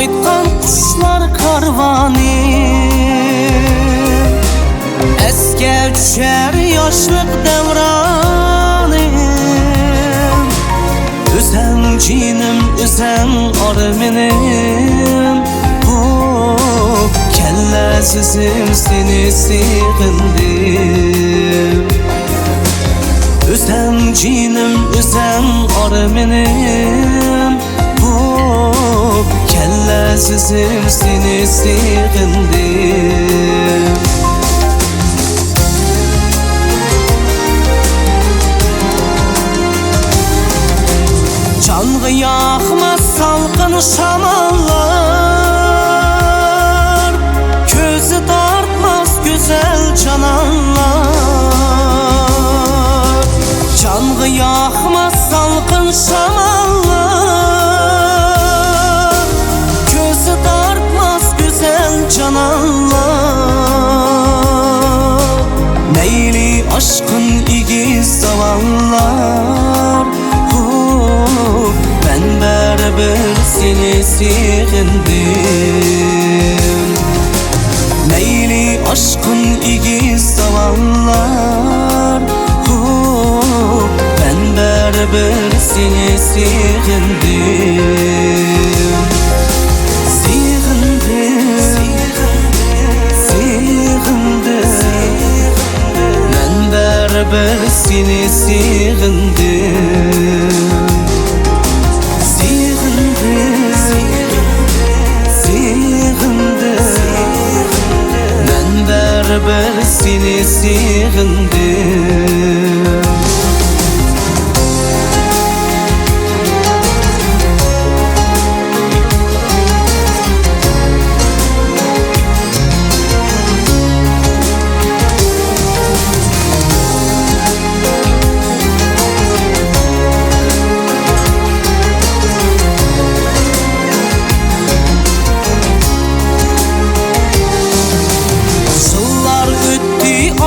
aytkan kuşlar karvanı, esке düşer yaşlık devranım. Üzen cinim, üzen armenim, kellesizim seni sığındım. Üzen cinim, üzen armenim, kellesizim seni sığındım. Canğı yakmaz salkın şamallar, közü dartmaz güzel cananlar. Canğı yakmaz salkın şamallar, közü dartmaz güzel cananlar. Meyli aşkın igiz zavallar, ben beraber seni sığındım. Meyli aşkın igiz zavallar, ben beraber seni sığındım. Sığındım, ben beraber seni sığındım. Ben seni sığındım.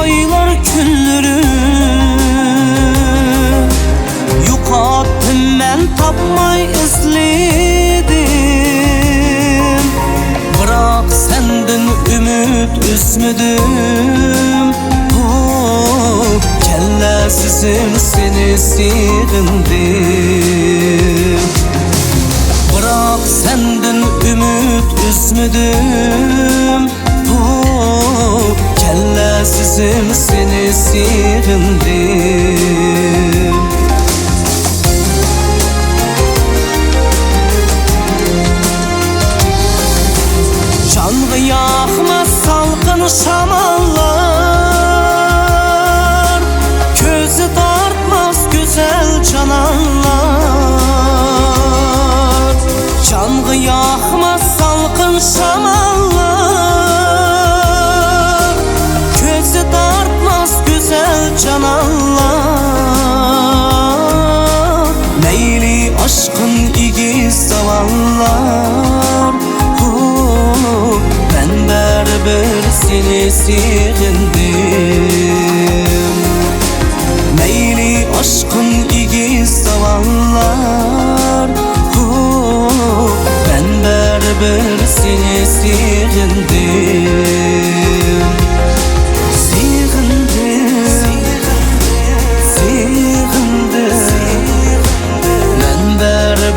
Aylar günleri yuqatdım, ben tapmay izledim. Bırak senden ümit üzmedim, kellesizim seni sığındım. Bırak senden ümit üzmedim, kellesizim seni sığındım. Canğı yakmaz salkın şamallar, közü dartmaz güzel cananlar. Canğı yakmaz salkın şamallar, cananlar. Meyli aşkın igiz zavallar, ben beraber seni sığındım. Meyli aşkın igiz zavallar, ben beraber seni sığındım.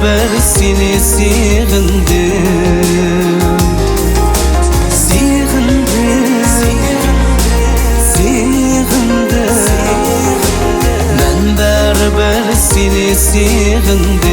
Ben seni sığındım. Sığındım, ben beraber seni sığındım.